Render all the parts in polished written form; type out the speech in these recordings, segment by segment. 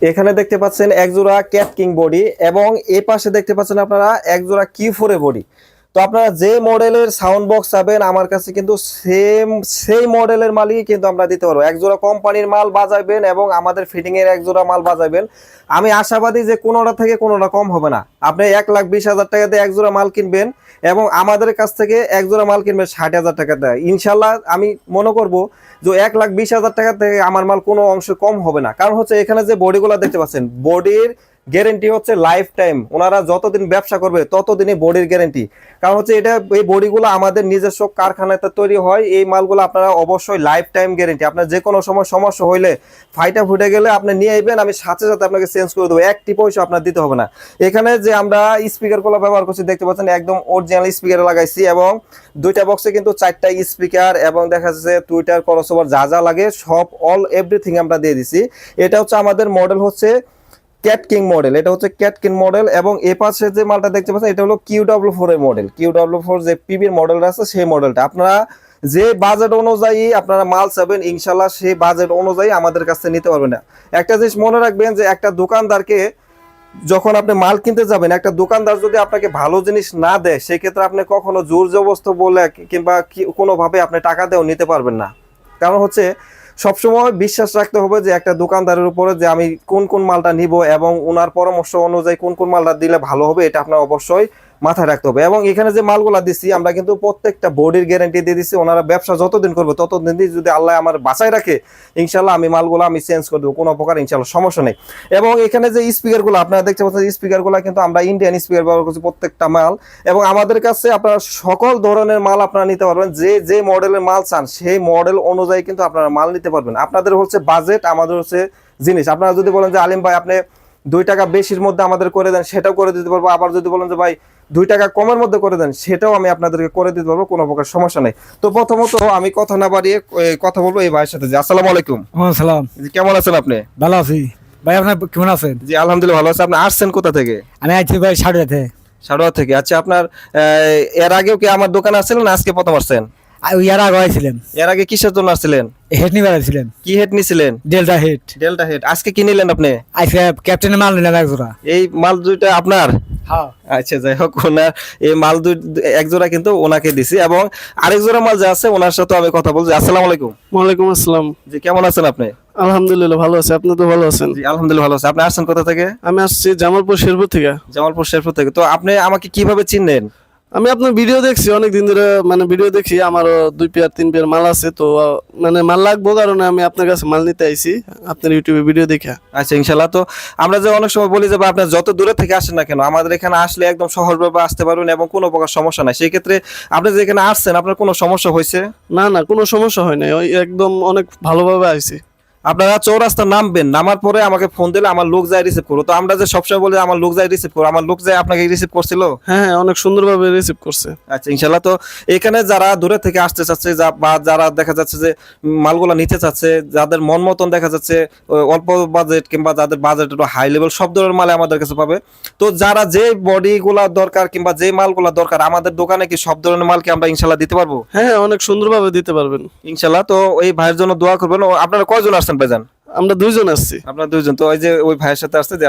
এখানে দেখতে পাচ্ছেন এক জোড়া ক্যাট কিং বডি এবং এই পাশে দেখতে পাচ্ছেন আপনারা এক জোড়া কিউ4 এর বডি। তো আপনারা যে মডেলের সাউন্ড বক্স পাবেন আমার কাছে কিন্তু সেই মডেলের মালই কিন্তু আমরা দিতে পারবো। এক জোড়া কোম্পানির মাল বাজাবেন এবং আমাদের ফিটিং এর এক জোড়া মাল বাজাবেন, আমি আশাবাদী যে কোনোটা থেকে কোনোটা কম হবে না। আপনি 1,20,000 টাকা দিয়ে এক জোড়া মাল কিনবেন এবং আমাদের কাছ থেকে এক জোড়া মাল কিনবেন 60,000 টাকা দেয়, ইনশাল্লাহ আমি মনে করব যে 1,20,000 টাকা থেকে আমার মাল কোনো অংশ কম হবে না। কারণ হচ্ছে এখানে যে বডিগুলো দেখতে পাচ্ছেন, বডির গ্যারেন্টি হচ্ছে লাইফ টাইম। ওনারা যতদিন ব্যবসা করবে ততদিনই বডির গ্যারেন্টি। কারণ হচ্ছে এটা এই বডিগুলো আমাদের নিজস্ব কারখানাতে তৈরি হয়। এই মালগুলো আপনারা অবশ্যই লাইফ টাইম গ্যারেন্টি। আপনার যে কোনো সময় সমস্যা হইলে ফাইটা ফুটে গেলে আপনি নিয়ে আসবেন, আমি সাথে সাথে আপনাকে চেঞ্জ করে দেবো, একটি পয়সা আপনার দিতে হবে না। এখানে যে আমরা স্পিকারগুলো ব্যবহার করছি দেখতে পাচ্ছেন একদম অরিজিনাল স্পিকার লাগাইছি এবং দুইটা বক্সে কিন্তু 4টা স্পিকার এবং দেখা যাচ্ছে টুইটার ক্রসওভার যা যা লাগে সব অল এভরিথিং আমরা দিয়ে দিছি। এটা হচ্ছে আমাদের মডেল হচ্ছে ক্যাট কিং মডেল, এটা হচ্ছে ক্যাট কিং মডেল এবং এ পাশে যে মালটা দেখতে পাচ্ছেন এটা হলো কিউ4 এর মডেল। কিউ4 যে পিবির মডেলটা আছে সেই মডেলটা। আপনারা যে বাজেট অনুযায়ী আপনারা মাল চাবেন ইনশাল্লাহ সেই বাজেট অনুযায়ী আমাদের কাছে নিতে পারবেন না। একটা জিনিস মনে রাখবেন যে একটা দোকানদারকে যখন আপনি মাল কিনতে যাবেন, একটা দোকানদার যদি আপনাকে ভালো জিনিস না দেয় সেক্ষেত্রে আপনি কখনো জোর জবরদস্ত বলে কিংবা কোনোভাবে আপনি টাকা দিয়েও নিতে পারবেন না। কারণ হচ্ছে সবসময় বিশ্বাস রাখতে হবে যে একটা দোকানদারের উপরে যে আমি কোন কোন মালটা নিব এবং ওনার পরামর্শ অনুযায়ী কোন কোন মালটা দিলে ভালো হবে এটা আপনার অবশ্যই মাথায় রাখতে হবে। এবং এখানে যে মালগুলা দিচ্ছি আমরা কিন্তু প্রত্যেকটা বডির গ্যারান্টি দিয়ে দিচ্ছি। ওনারা ব্যবসা যতদিন করবে ততদিন যদি আল্লাহ আমার বাঁচায় রাখে ইনশাল্লাহ আমি মালগুলো আমি চেঞ্জ করে দেবো, কোনো প্রকার ইনশাল্লাহ সমস্যা নেই। এবং এখানে যে স্পিকারগুলো আপনারা দেখতে পাচ্ছেন স্পিকারগুলো কিন্তু আমরা ইন্ডিয়ান স্পিকার ব্যবহার করছি প্রত্যেকটা মাল। এবং আমাদের কাছে আপনারা সকল ধরনের মাল আপনারা নিতে পারবেন, যে যে মডেলের মাল চান সেই মডেল অনুযায়ী কিন্তু আপনারা মাল নিতে পারবেন। আপনাদের হচ্ছে বাজেট, আমাদের হচ্ছে জিনিস। আপনারা যদি বলেন যে আলিম ভাই আপনি 2 টাকা বেশির মধ্যে আমাদের করে দেন সেটাও করে দিতে পারবো, আবার যদি বলেন যে ভাই 2 টাকা কমের মধ্যে করে দেন সেটাও আমি আপনাদেরকে করে দিতে পারবো, কোনো প্রকার সমস্যা নেই। তো প্রথমত আমি কথা না বাড়িয়ে কথা বলবো এই ভাইয়ের সাথে। জি আসসালামু আলাইকুম। সালাম। জি কেমন আছেন আপনি? ভালো আছি ভাই, আপনি কেমন আছেন? জি আলহামদুলিল্লাহ ভালো আছি। আপনি আসছেন কোথা থেকে? আমি আছি ভাই সাড়ে সারোয়া থেকে। আচ্ছা আপনার এর আগেও কি আমার দোকানে আসছিলেন না আজকে প্রথম আসছেন? ইয়ার আগে আইছিলেন। এর আগে কিসের জন্য আসছিলেন? হেড নিবার আইছিলেন। কি হেড নিছিলেন? Delta head. Delta head. আজকে কি নিলেন আপনি? আইসে ক্যাপ্টেনের মাল নিলাম এক জোড়া। এই মাল দুইটা আপনার? হ্যাঁ। আচ্ছা যাই হোক, ওনার এই মাল এক জোড়া কিন্তু ওনাকে দিছি এবং আরেক জোড়া মাল যে আছে ওনার সাথে আমি কথা বলছি। আসসালামু আলাইকুম। ওয়ালাইকুম আসসালাম। জি কেমন আছেন আপনি? আলহামদুলিল্লাহ ভালো আছি, আপনি তো ভালো আছেন? জি আলহামদুলিল্লাহ ভালো আছি। আপনি আসছেন কোথা থেকে? আমি আসছি জামালপুর শেরপুর থেকে। জামালপুর শেরপুর থেকে। তো আপনি আমাকে কিভাবে চিনলেন? আমি আপনার ভিডিও দেখছি অনেক দিন ধরে, মানে ভিডিও দেখি, আমারও 2 পেয়ার 3 পেয়ার মাল আছে, তো মানে মাল লাগবো কারণে আমি আপনার কাছে মাল নিতে আইছি আপনার ইউটিউবে ভিডিও দেখে। আচ্ছা ইনশাল্লাহ। তো আমরা যে অনেক সময় বলি যে আপনার যত দূরে থেকে আসেন না কেন আমাদের এখানে আসলে একদম সহজভাবে আসতে পারবেন এবং কোনো প্রকার সমস্যা নাই। সেই ক্ষেত্রে আপনি যে এখানে আসছেন আপনার কোনো সমস্যা হয়েছে? না না, কোনো সমস্যা হয় নাই, ওই একদম অনেক ভালোভাবে আইছি। আপনারা চৌরাস্তা নামবেন, নামার পরে আমাকে ফোন দিলে আমার লোক যায় রিসিভ করবো। তো আমরা যে সবসময় বলি আমার লোক যায় রিসিভ করবো, আমার লোক যায় আপনাকে রিসিভ করছিল? হ্যাঁ হ্যাঁ, অনেক সুন্দরভাবে রিসিভ করছে। আচ্ছা ইনশাল্লাহ। তো এখানে যারা দূরে থেকে আসতে চাচ্ছে বা যারা দেখা যাচ্ছে যে মালগুলা নিতে চাচ্ছে, যাদের মন মতন দেখা যাচ্ছে অল্প বাজেট কিংবা যাদের বাজেট একটু হাই লেভেল সব ধরনের মাল আমাদের কাছে পাবে। তো যারা যে বডিগুলা দরকার কিংবা যে মালগুলা দরকার আমাদের দোকানে কি সব ধরনের মাল কি আমরা ইনশাল্লাহ দিতে পারবো? হ্যাঁ, অনেক সুন্দরভাবে দিতে পারবেন ইনশাল্লাহ। তো এই ভাইয়ের জন্য দোয়া করবেন। আপনারা কয়জন আসছেন ভাইজান? আমরা 2 জন আসছি। আপনারা 2 জন। তো ওই যে ওই ভাইয়ের সাথে আসছে যে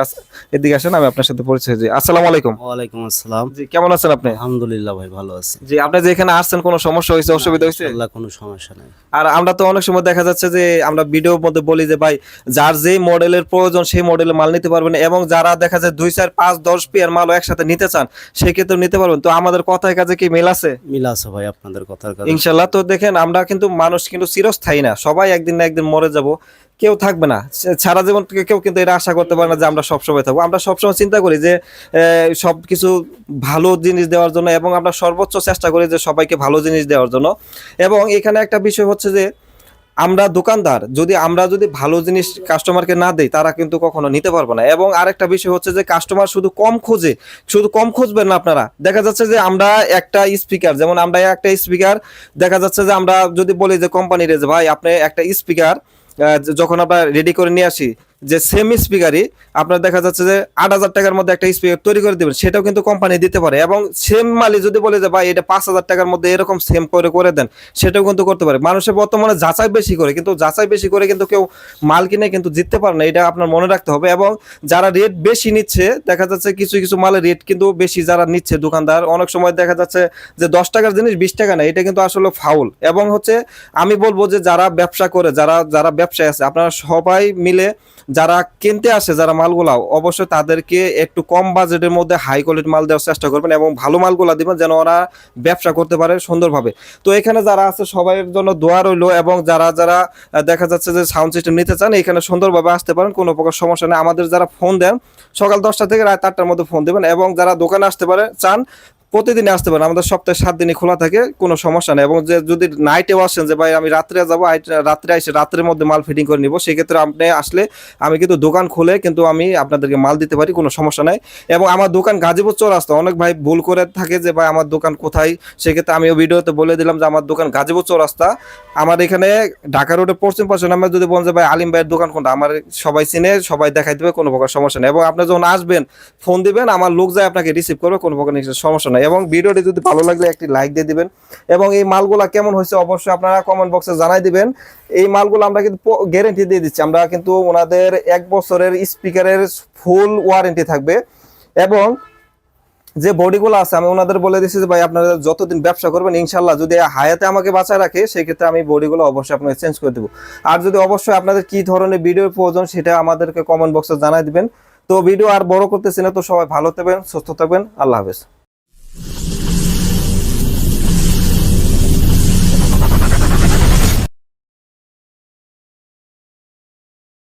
এদিকে আসেন আমি আপনার সাথে পরিচয় দিই। আসসালামু আলাইকুম। ওয়ালাইকুম আসসালাম। জি কেমন আছেন আপনি? আলহামদুলিল্লাহ ভাই ভালো আছি। জি আপনি যে এখানে আসছেন কোনো সমস্যা হয়েছে, অসুবিধা হয়েছে? আল্লাহ কোনো সমস্যা নাই। আর আমরা তো অনেক সময় দেখা যাচ্ছে যে আমরা ভিডিওর মধ্যে বলি যে ভাই যার যে মডেলের প্রয়োজন সেই মডেলের মাল নিতে পারবেন এবং যারা দেখা যায় 2 4 5 10 পেয়ার মাল একসাথে নিতে চান সেই ক্ষেত্রে নিতে পারবেন। তো আমাদের কথায় কাজে কি মিল আছে? মিল আছে ভাই আপনাদের কথার কাছে ইনশাল্লাহ। তো দেখেন আমরা কিন্তু মানুষ কিন্তু চিরস্থায়ী না, সবাই একদিন না একদিন মরে যাব, কেউ থাকবে না সারা জীবন থেকে। কেউ কিন্তু এটা আশা করতে পারে না যে আমরা সবসময় থাকবো। আমরা সবসময় চিন্তা করি যে সবকিছু ভালো জিনিস দেওয়ার জন্য এবং আমরা সর্বোচ্চ চেষ্টা করি যে সবাইকে ভালো জিনিস দেওয়ার জন্য। এবং এখানে একটা বিষয় হচ্ছে যে আমরা দোকানদার আমরা যদি ভালো জিনিস কাস্টমারকে না দেই তারা কিন্তু কখনো নিতে পারবো না। এবং আরেকটা বিষয় হচ্ছে যে কাস্টমার শুধু কম খুঁজবেন না। আপনারা দেখা যাচ্ছে যে আমরা একটা স্পিকার, যেমন আমরা একটা স্পিকার দেখা যাচ্ছে যে আমরা যদি বলি যে কোম্পানির যে ভাই আপনি একটা স্পিকার যখন আমরা রেডি করে নিয়ে আসি যে সেম স্পিকারই আপনার দেখা যাচ্ছে যে 8,000 টাকার মধ্যে একটা স্পিকার তৈরি করে দিবেন, সেটাও কিন্তু কোম্পানি দিতে পারে। এবং সেম মালই যদি বলে যে ভাই এটা 5,000 টাকার মধ্যে এরকম সেম করে দেন, সেটাও কিন্তু করতে পারে। মানুষের বর্তমানে যাচাই বেশি করে, কিন্তু যাচাই বেশি করে কিন্তু কেউ মাল কিনে কিন্তু জিততে পারে না, এটা আপনার মনে রাখতে হবে। এবং যারা রেট বেশি নিচ্ছে, দেখা যাচ্ছে কিছু কিছু মালের রেট কিন্তু বেশি যারা নিচ্ছে দোকানদার, অনেক সময় দেখা যাচ্ছে যে 10 টাকার জিনিস 20 টাকা না, এটা কিন্তু আসলে ফাউল। এবং হচ্ছে আমি বলবো যে যারা ব্যবসা করে, যারা ব্যবসায় আছে, আপনারা সবাই মিলে যারা কিনতে আসে যারা মালগুলা, অবশ্যই তাদেরকে একটু কম বাজেটের মধ্যে হাই কোয়ালিটি মাল দেওয়ার চেষ্টা করবেন এবং ভালো মালগুলা দিবেন যেন ওরা ব্যবসা করতে পারে সুন্দরভাবে। তো এখানে যারা আছে সবাইয়ের জন্য দোয়া রইলো। এবং যারা দেখা যাচ্ছে যে সাউন্ড সিস্টেম নিতে চান, এখানে সুন্দরভাবে আসতে পারেন, কোনো প্রকার সমস্যা নেই। আমাদের যারা ফোন দেন সকাল 10টা থেকে রাত 8টার মধ্যে ফোন দেবেন। এবং যারা দোকানে আসতে চান প্রতিদিনে আসতে পারেন, আমাদের সপ্তাহে 7 দিনই খোলা থাকে, কোনো সমস্যা নেই। এবং যে যদি নাইটেও আসেন যে ভাই আমি রাত্রে যাবো, রাত্রে এসে রাত্রের মধ্যে মাল ফিটিং করে নিব, সেক্ষেত্রে আপনি আসলে আমি কিন্তু দোকান খুলে কিন্তু আমি আপনাদেরকে মাল দিতে পারি, কোনো সমস্যা নাই। এবং আমার দোকান গাজীপুর চৌরাস্তা, অনেক ভাই ভুল করে থাকে যে ভাই আমার দোকান কোথায়, সেক্ষেত্রে আমিও ভিডিওতে বলে দিলাম যে আমার দোকান গাজীপুর চৌরাস্তা। আমার এখানে ঢাকা রোডের পশ্চিম পাশে নামে যদি বলেন যে ভাই আলিম ভাইয়ের দোকান কোনটা, আমার সবাই চিনে, সবাই দেখাই দেবে, কোনো প্রকার সমস্যা নেই। এবং আপনি যখন আসবেন ফোন দিবেন, আমার লোক যায় আপনাকে রিসিভ করবে, কোনো প্রকার সমস্যা নাই। এবং ভিডিওটি যদি ভালো লাগলে একটি লাইক দিয়ে দিবেন। এবং এই মালগুলা কেমন হয়েছে অবশ্যই আপনারা কমেন্ট বক্সে জানাই দিবেন। এই মালগুলো আমরা কিন্তু গ্যারেন্টি দিয়ে দিচ্ছি, আমরা কিন্তু ওনাদের 1 বছরের স্পিকারের ফুল ওয়ারেন্টি থাকবে। এবং যে বডিগুলো আছে আমি ওনাদের বলে দিচ্ছি যে ভাই আপনারা যতদিন ব্যবসা করবেন ইনশাল্লাহ যদি হায়াতে আমাকে বাঁচায় রাখে, সেক্ষেত্রে আমি বডিগুলো অবশ্যই আপনাকে চেঞ্জ করে দেবো। আর যদি অবশ্যই আপনাদের কি ধরনের ভিডিওর প্রয়োজন সেটা আমাদেরকে কমেন্ট বক্সে জানাই দিবেন। তো ভিডিও আর বড় করতেছি না, তো সবাই ভালো থাকবেন, সুস্থ থাকবেন, আল্লাহ হাফেজ।